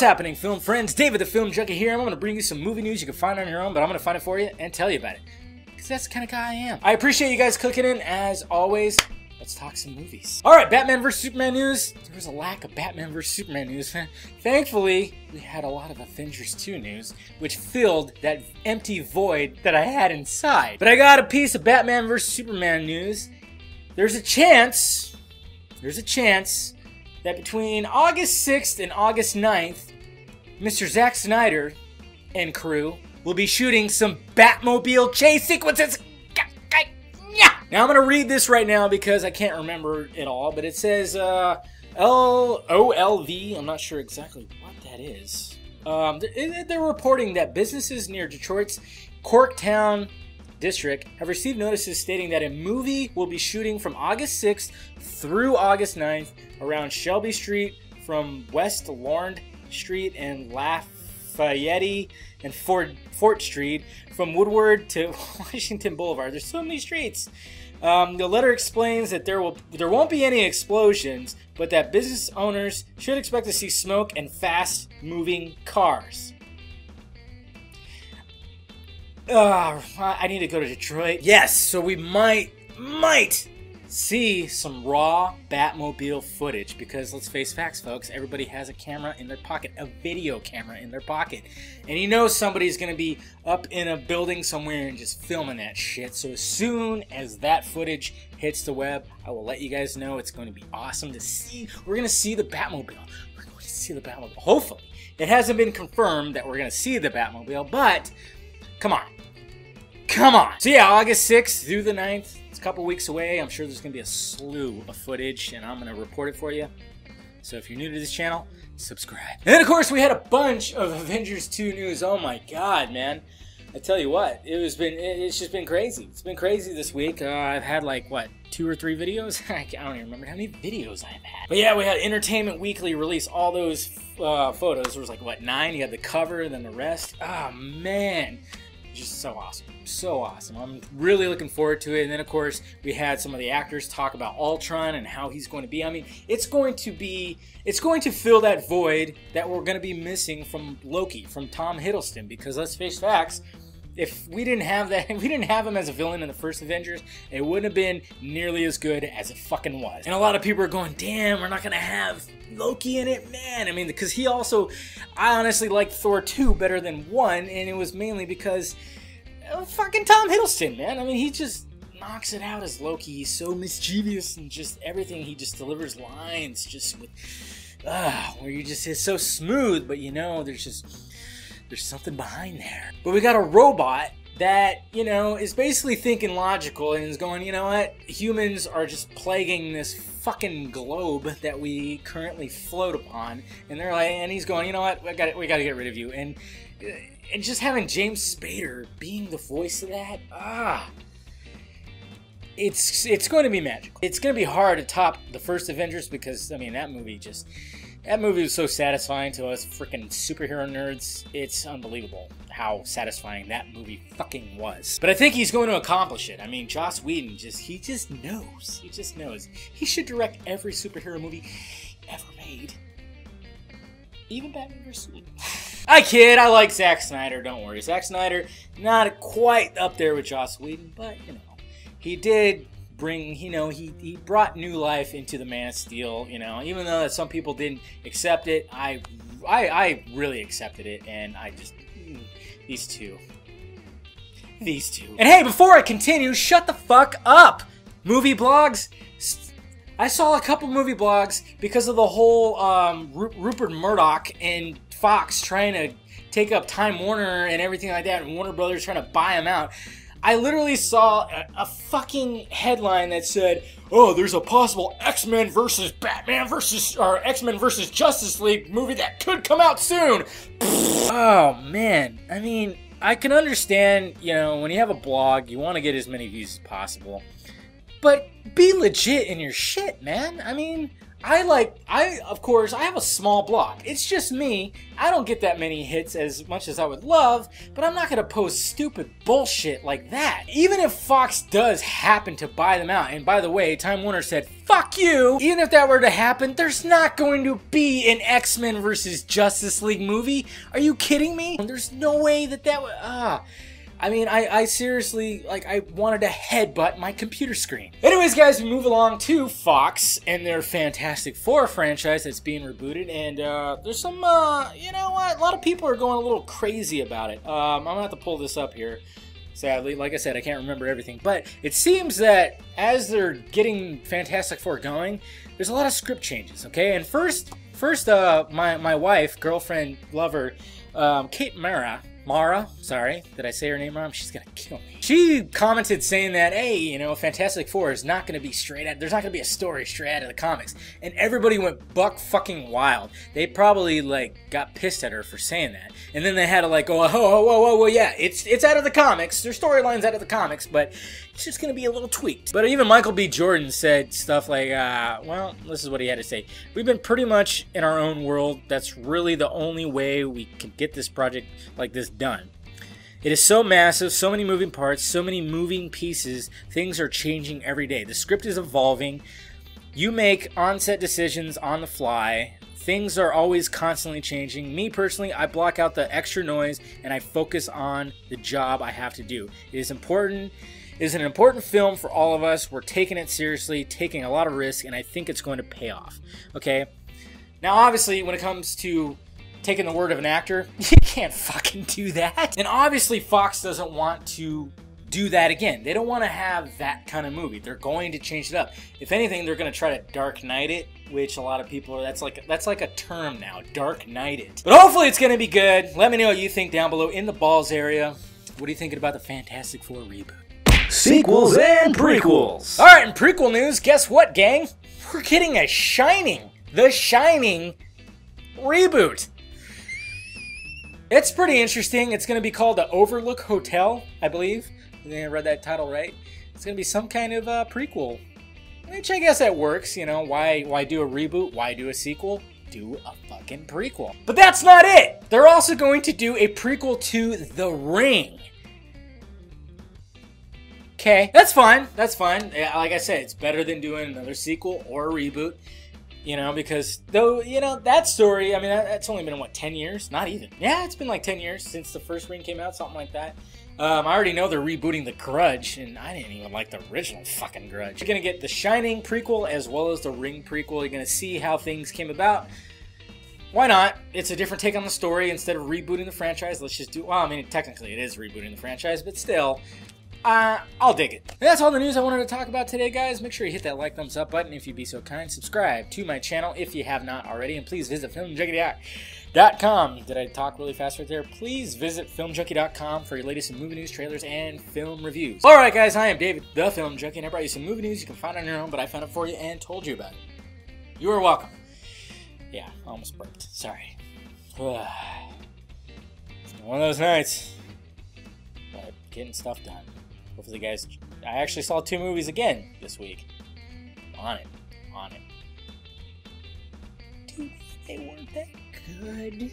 What's happening, film friends? David the Film Junkie here. I'm going to bring you some movie news you can find on your own, but I'm going to find it for you and tell you about it. Because that's the kind of guy I am. I appreciate you guys clicking in, as always. Let's talk some movies. Alright, Batman vs. Superman news. There was a lack of Batman vs. Superman news. Thankfully, we had a lot of Avengers 2 news, which filled that empty void that I had inside. But I got a piece of Batman vs. Superman news. There's a chance that between August 6th and August 9th, Mr. Zack Snyder and crew will be shooting some Batmobile chase sequences. Now I'm going to read this right now because I can't remember it all, but it says LOLV. I'm not sure exactly what that is. They're reporting that businesses near Detroit's Corktown district have received notices stating that a movie will be shooting from August 6th through August 9th around Shelby Street from West Lorne Street and Lafayette and Fort Street from Woodward to Washington Boulevard. There's so many streets. The letter explains that there won't be any explosions, but that business owners should expect to see smoke and fast-moving cars. I need to go to Detroit. Yes, so we might see some raw Batmobile footage because let's face facts, folks, everybody has a camera in their pocket, a video camera in their pocket. And you know somebody's going to be up in a building somewhere and just filming that shit. So as soon as that footage hits the web, I will let you guys know. It's going to be awesome to see. We're going to see the Batmobile. We're going to see the Batmobile. Hopefully. It hasn't been confirmed that we're going to see the Batmobile, but come on. Come on. So yeah, August 6th through the 9th. It's a couple weeks away. I'm sure there's going to be a slew of footage, and I'm going to report it for you. So if you're new to this channel, subscribe. And then, of course, we had a bunch of Avengers 2 news. Oh, my God, man. I tell you what, it's just been crazy. It's been crazy this week. I've had, like, what, 2 or 3 videos? I don't even remember how many videos I've had. But yeah, we had Entertainment Weekly release all those photos. There was, like, what, 9? You had the cover and then the rest. Oh, man. Just so awesome. So awesome. I'm really looking forward to it. And then, of course, we had some of the actors talk about Ultron and how he's going to be. I mean, it's going to fill that void that we're going to be missing from Loki, from Tom Hiddleston. Because let's face facts, if we didn't have that, if we didn't have him as a villain in the first Avengers, it wouldn't have been nearly as good as it fucking was. And a lot of people are going, damn, we're not going to have Loki in it, man. I mean, because I honestly liked Thor 2 better than 1, and it was mainly because fucking Tom Hiddleston, man. I mean, he just knocks it out as Loki. He's so mischievous and just everything. He just delivers lines just with, where you just, it's so smooth, but you know, there's something behind there. But we got a robot that, you know, is basically thinking logical and is going, you know what, humans are just plaguing this fucking globe that we currently float upon, and they're like, and he's going, you know what, we got to get rid of you, and just having James Spader being the voice of that, it's going to be magical. It's going to be hard to top the first Avengers because, I mean, that movie was so satisfying to us freaking superhero nerds. It's unbelievable how satisfying that movie fucking was. But I think he's going to accomplish it. I mean, Joss Whedon he just knows. He just knows. He should direct every superhero movie ever made. Even Batman vs. Superman. I kid, I like Zack Snyder, don't worry. Zack Snyder, not quite up there with Joss Whedon, but, you know, he did bring, you know, he brought new life into the Man of Steel, you know, even though some people didn't accept it, I really accepted it, and I just, these two. And hey, before I continue, shut the fuck up! Movie blogs? I saw a couple movie blogs because of the whole Rupert Murdoch and Fox trying to take up Time Warner and everything like that, and Warner Brothers trying to buy them out. I literally saw a fucking headline that said, oh, there's a possible X-Men versus Batman versus, or X-Men versus Justice League movie that could come out soon. Oh, man. I mean, I can understand, you know, when you have a blog, you want to get as many views as possible. But be legit in your shit, man. I mean, Of course, I have a small block. It's just me. I don't get that many hits as much as I would love, but I'm not gonna post stupid bullshit like that. Even if Fox does happen to buy them out, and by the way, Time Warner said, fuck you! Even if that were to happen, there's not going to be an X-Men versus Justice League movie. Are you kidding me? There's no way that would, I mean, I seriously, like, I wanted to headbutt my computer screen. Anyways, guys, we move along to Fox and their Fantastic Four franchise that's being rebooted, and there's some, you know what, a lot of people are going a little crazy about it. I'm gonna have to pull this up here. Sadly, like I said, I can't remember everything, but it seems that as they're getting Fantastic Four going, there's a lot of script changes, okay? And first, my wife, girlfriend, lover, Kate Mara, sorry, did I say her name wrong? She's gonna kill me. She commented saying that, hey, you know, Fantastic Four is not gonna be there's not gonna be a story straight out of the comics. And everybody went buck fucking wild. They probably, like, got pissed at her for saying that. And then they had to, like, go, whoa, yeah, it's out of the comics. Their storyline's out of the comics, but it's just gonna be a little tweaked. But even Michael B. Jordan said stuff like, well, this is what he had to say. We've been pretty much in our own world. That's really the only way we can get this project like this done. It is so massive, so many moving parts, so many moving pieces. Things are changing every day. The script is evolving. You make on-set decisions on the fly. Things are always constantly changing. Me personally, I block out the extra noise and I focus on the job I have to do. It is important. It is an important film for all of us. We're taking it seriously, taking a lot of risk, and I think it's going to pay off. Okay? Now, obviously, when it comes to taking the word of an actor, you can't fucking do that. And obviously Fox doesn't want to do that again. They don't want to have that kind of movie. They're going to change it up. If anything, they're going to try to Dark Knight it, which a lot of people are, that's like a term now, Dark Knight it. But hopefully it's going to be good. Let me know what you think down below in the balls area. What are you thinking about the Fantastic Four reboot? Sequels and prequels. All right, in prequel news, guess what, gang? We're getting a The Shining reboot. It's pretty interesting. It's going to be called the Overlook Hotel, I believe. I think I read that title right. It's going to be some kind of prequel, which I guess that works. You know, why do a reboot? Why do a sequel? Do a fucking prequel. But that's not it. They're also going to do a prequel to The Ring. Okay, that's fine. That's fine. Like I said, it's better than doing another sequel or a reboot. You know, because though, you know, that story, I mean, that's only been, what, 10 years? Not even. Yeah, it's been like 10 years since the first Ring came out, something like that. I already know they're rebooting The Grudge, and I didn't even like the original fucking Grudge. You're going to get the Shining prequel as well as the Ring prequel. You're going to see how things came about. Why not? It's a different take on the story. Instead of rebooting the franchise, let's just do, well, I mean, technically it is rebooting the franchise, but still, I'll dig it. And that's all the news I wanted to talk about today, guys. Make sure you hit that like, thumbs up button if you'd be so kind. Subscribe to my channel if you have not already. And please visit filmjunkie.com. Did I talk really fast right there? Please visit filmjunkie.com for your latest movie news, trailers, and film reviews. Alright, guys. I am David, the Film Junkie, and I brought you some movie news you can find on your own, but I found it for you and told you about it. You are welcome. Yeah, I almost burped. Sorry. It's been one of those nights. But getting stuff done. Hopefully, guys, I actually saw 2 movies again this week. On it. Dude, they weren't that good.